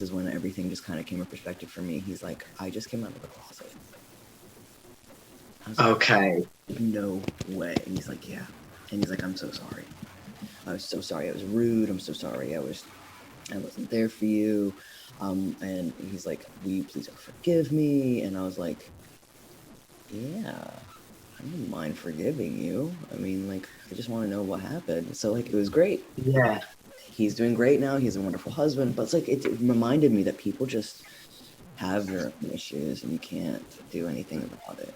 is when everything just kind of came in perspective for me. He's like, I just came out of the closet. I was like, Okay. no way. And he's like, yeah. And he's like, I'm so sorry. I was so sorry. I was rude. I'm so sorry. I wasn't there for you. And he's like, will you please forgive me? And I was like, yeah, I don't mind forgiving you. I mean, like, I just want to know what happened. So, like, it was great. Yeah. He's doing great now. He's a wonderful husband. But it's like, it reminded me that people just have their own issues and you can't do anything about it.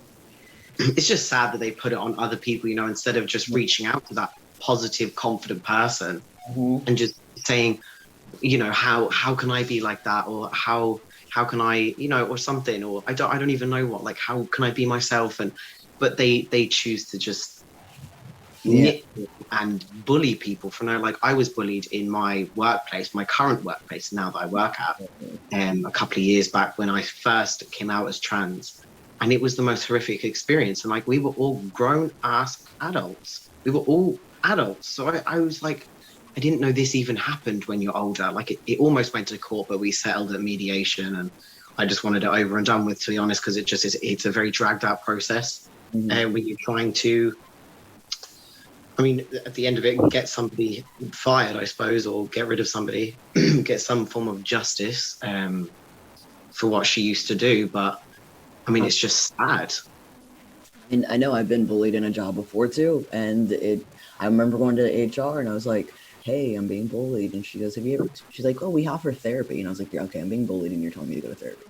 It's just sad that they put it on other people, instead of just reaching out to that positive, confident person Mm-hmm. and just saying, how can I be like that? Or how can I, or something, or I don't even know what, like, how can I be myself? But they choose to just Yeah. nitpick and bully people for no, like, I was bullied in my workplace, my current workplace now that I work at, a couple of years back when I first came out as trans. And it was the most horrific experience. And like, we were all grown ass adults. We were all adults. So I was like, I didn't know this even happened when you're older. Like, it almost went to court, but we settled at mediation. And I just wanted it over and done with, to be honest, because it's a very dragged out process. Mm-hmm. And when you're trying to, I mean, at the end of it, get somebody fired, I suppose, or get rid of somebody, get some form of justice for what she used to do. But I mean, it's just sad. And I know I've been bullied in a job before too. I remember going to HR and I was like, hey, I'm being bullied. And she goes, she's like, oh, we offer therapy. And I was like, yeah, okay, I'm being bullied and you're telling me to go to therapy.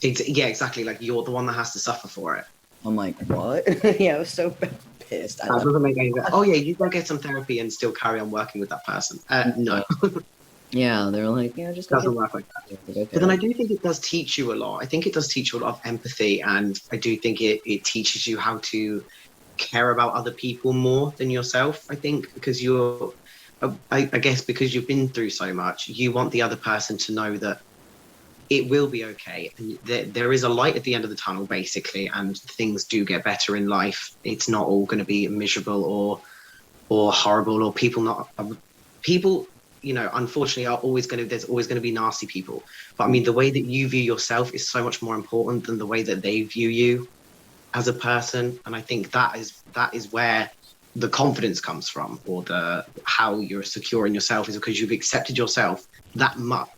Yeah, exactly. Like, you're the one that has to suffer for it. I'm like, what? Yeah, I was so pissed. That doesn't make any sense. Oh yeah, you go get some therapy and still carry on working with that person. No, Yeah, they're like, yeah, just go doesn't work like that. okay. But then I do think it does teach you a lot. I think it does teach you a lot of empathy, and I do think it teaches you how to care about other people more than yourself. I think because I guess because you've been through so much, you want the other person to know that it will be okay. And there is a light at the end of the tunnel, basically, and things do get better in life. It's not all going to be miserable or horrible, or people. Unfortunately, there's always going to be nasty people. But I mean, the way that you view yourself is so much more important than the way that they view you as a person. And I think that is where the confidence comes from, or how you're secure in yourself, is because you've accepted yourself that much.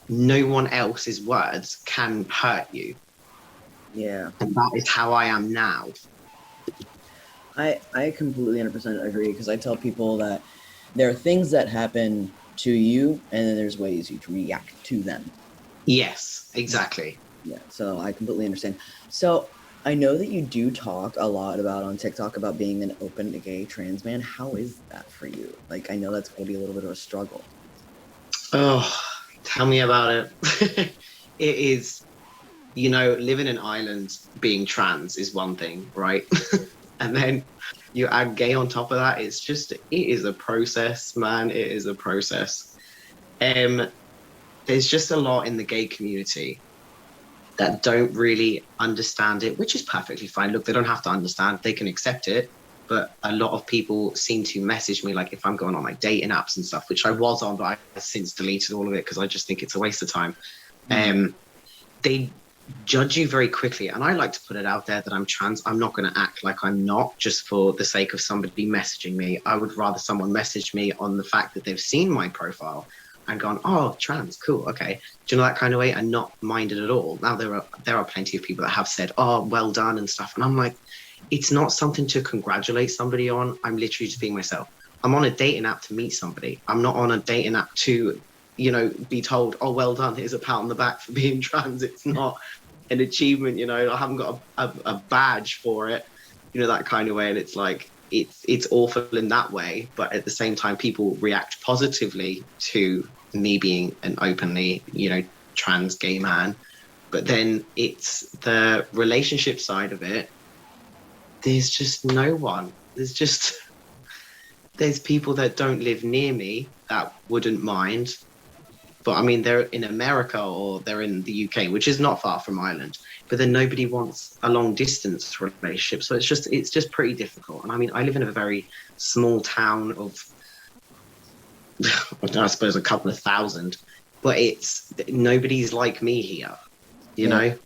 No one else's words can hurt you. Yeah. And that is how I am now. I completely 100% agree, because I tell people that there are things that happen to you and then there's ways you to react to them. Yes, exactly. Yeah, so I completely understand. So I know that you do talk a lot about on TikTok about being an open gay trans man. How is that for you? Like, I know that's going to be a little bit of a struggle. Oh, tell me about it. It is, living in Ireland, being trans is one thing, right? And then you add gay on top of that. It is a process, man. It is a process. There's just a lot in the gay community that don't really understand it, which is perfectly fine. Look, they don't have to understand. They can accept it. But a lot of people seem to message me, like, if I'm going on like dating apps and stuff, which I was on, but I've since deleted all of it because I just think it's a waste of time. They judge you very quickly. And I like to put it out there that I'm trans. I'm not going to act like I'm not just for the sake of somebody messaging me. I would rather someone message me on the fact that they've seen my profile and gone, oh, trans, cool, okay. Do you know, that kind of way, and not mind it at all. Now, there are plenty of people that have said, oh, well done and stuff. And I'm like, it's not something to congratulate somebody on. I'm literally just being myself. I'm on a dating app to meet somebody. I'm not on a dating app to, be told, oh, well done, here's a pat on the back for being trans. It's not an achievement, I haven't got a badge for it, that kind of way. And it's like, it's awful in that way. But at the same time, people react positively to me being an openly, trans gay man. But then it's the relationship side of it. There's just no one. There's people that don't live near me that wouldn't mind. But I mean, they're in America or they're in the UK, which is not far from Ireland. But then nobody wants a long distance relationship. So it's just pretty difficult. And I mean, I live in a very small town of, I suppose, a couple of thousand. but it's nobody's like me here, you Yeah. know.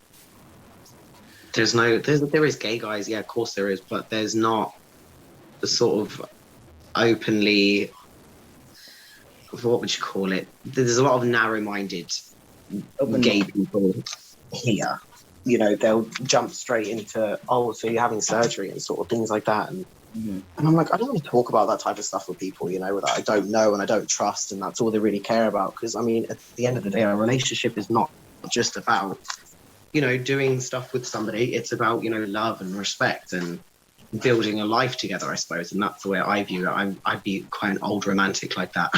There is gay guys, yeah, of course there is, but there's not the sort of openly, what would you call it? There's a lot of narrow-minded Open gay people here. You know, they'll jump straight into, oh, so you're having surgery and sort of things like that. Mhm. And I'm like, I don't want to talk about that type of stuff with people, you know, that I don't know and I don't trust, and that's all they really care about. Because, I mean, at the end of the day, a relationship is not just about, you know, doing stuff with somebody. It's about, you know, love and respect and building a life together, I suppose. And that's the way I view it. I'd be quite an old romantic like that.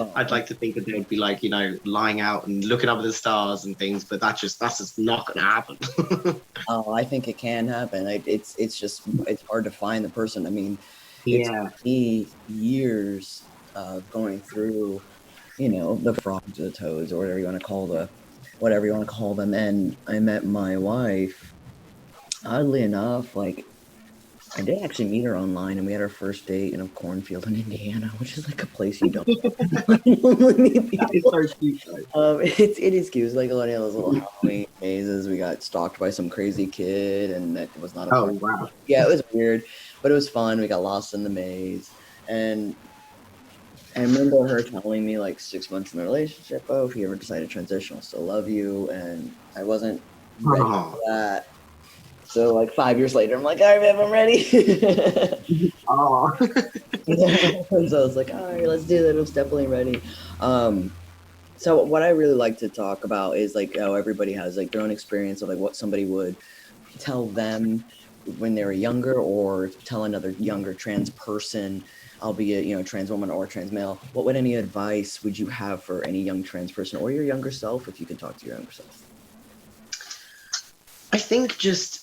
Oh, I'd like to think that they'd be like, you know, lying out and looking up at the stars and things, but that's just not going to happen. oh, I think it can happen. It's hard to find the person. I mean, it's Yeah. me years of going through, you know, the frogs or the toads or whatever you want to call them. And I met my wife, oddly enough, like I did actually meet her online, and we had our first date in a cornfield in Indiana, which is like a place you don't normally meet That is people. so cute, though. It is cute. It's like one of those little Halloween mazes. We got stalked by some crazy kid, and that was not a Oh, part. wow. Yeah, it was weird, but it was fun. We got lost in the maze, and I remember her telling me like 6 months in the relationship, "Oh, if you ever decide to transition, I'll still love you." And I wasn't ready for Oh. that. So like 5 years later, I'm like, "All right, babe, I'm ready." Oh. So I was like, all right, let's do that. It was definitely ready. So what I really like to talk about is like how everybody has like their own experience of like what somebody would tell them when they were younger or tell another younger trans person, albeit, you know, trans woman or trans male. What would any advice would you have for any young trans person or your younger self if you could talk to your younger self? I think just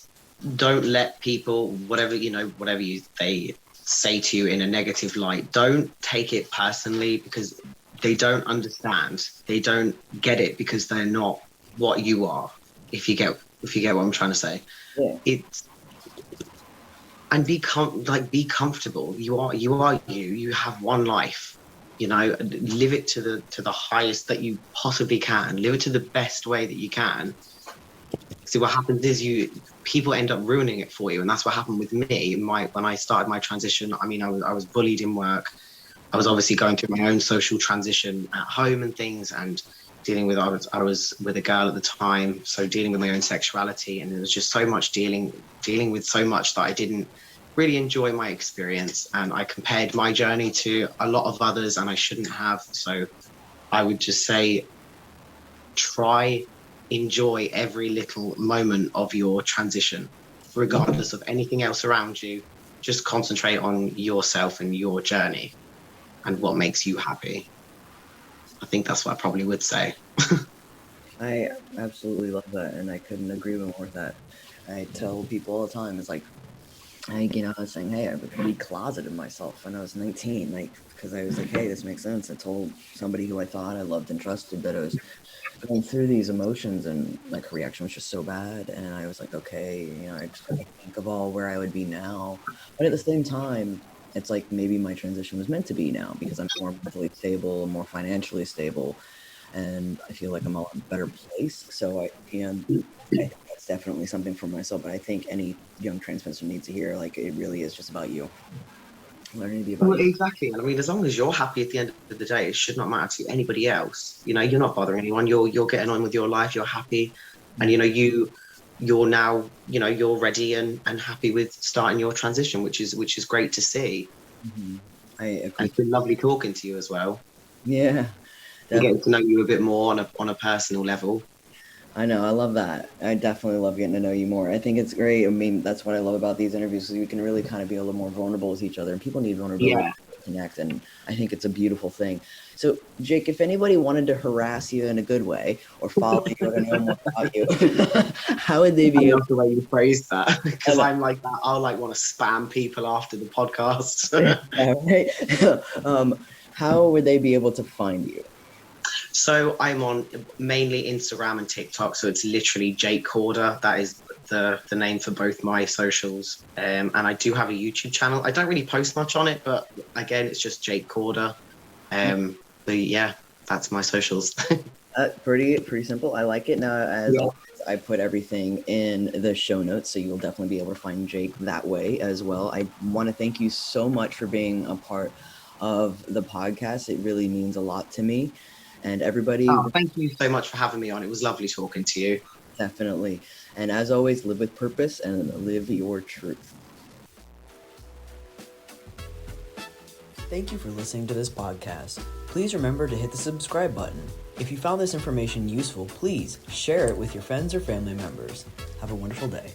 don't let people, whatever they say to you in a negative light, don't take it personally, because they don't understand. They don't get it because they're not what you are. If you get what I'm trying to say, Yeah. it's and be comfortable. You are you. You have one life. You know, live it to the highest that you possibly can. Live it to the best way that you can. See, what happens is people end up ruining it for you, and that's what happened with me. When I started my transition, I mean, I was bullied in work. I was obviously going through my own social transition at home and things, and dealing with I was with a girl at the time, so dealing with my own sexuality, and it was just so much dealing with so much that I didn't really enjoy my experience, and I compared my journey to a lot of others, and I shouldn't have. So I would just say, enjoy every little moment of your transition, regardless of anything else around you. Just concentrate on yourself and your journey and what makes you happy. I think that's what I probably would say. I absolutely love that, and I couldn't agree more with that. I tell people all the time, it's like, I was saying, hey, I recloseted myself when I was 19, like, because I was like, hey, this makes sense. I told somebody who I thought I loved and trusted that I was going through these emotions, and like her reaction was just so bad, and I was like, okay, I just gotta think of all where I would be now. But at the same time, it's like maybe my transition was meant to be now because I'm more mentally stable, more financially stable, and I feel like I'm a lot better place. So I think that's definitely something for myself. But I think any young trans person needs to hear, like, it really is just about you. Learning to be about Well, you. exactly. I mean, as long as you're happy at the end of the day, it should not matter to anybody else. You know, you're not bothering anyone. You're getting on with your life. You're happy, and you're now, you're ready and happy with starting your transition, which is great to see. Mm-hmm. I And agree. it's been lovely talking to you as well, Yeah, and definitely. getting to know you a bit more on a personal level. I know. I love that. I definitely love getting to know you more. I think it's great. I mean, that's what I love about these interviews, because we can really kind of be a little more vulnerable with each other, and people need vulnerability Yeah. to connect. And I think it's a beautiful thing. So, Jake, if anybody wanted to harass you in a good way or follow you or know more about you, how would they I be able love the way you phrased that, because to? I'm like that. I'll like want to spam people after the podcast. Yeah, right? How would they be able to find you? So I'm on mainly Instagram and TikTok. So it's literally Jake Corder. That is the name for both my socials. And I do have a YouTube channel. I don't really post much on it, but again, it's just Jake Corder. But yeah, that's my socials. Pretty simple. I like it. Now, as Yeah. always, I put everything in the show notes, so you'll definitely be able to find Jake that way as well. I want to thank you so much for being a part of the podcast. It really means a lot to me, and everybody, Oh, thank you so much for having me on. It was lovely talking to you. definitely. And as always, live with purpose and live your truth. Thank you for listening to this podcast. Please remember to hit the subscribe button. If you found this information useful, please share it with your friends or family members. Have a wonderful day.